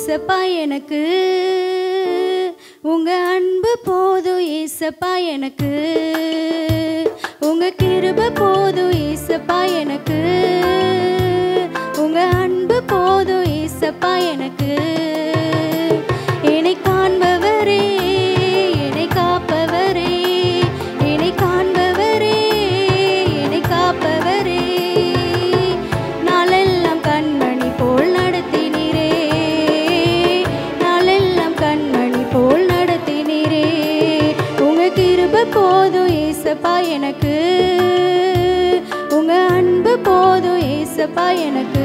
ஏசப்பா எனக்கு, உங்க அன்பு போதும் ஏசப்பா எனக்கு, உங்க கிருபை போதும் ஏசப்பா எனக்கு, உங்க அன்பு போதும் ஏசப்பா எனக்கு. என்னை காண்பவரே, என்னை காப்பவரே, என்னை காண்பவரே, என்னை காப்பவரே, நாளெல்லாம் கண்மணி போல் நடத்தினீரே, நாளெல்லாம் கண்மணி போல் நடத்தினீரே. உங்க கிருபை போதும் ஏசப்பா எனக்கு, உங்க அன்பு போதும் ஏசப்பா எனக்கு.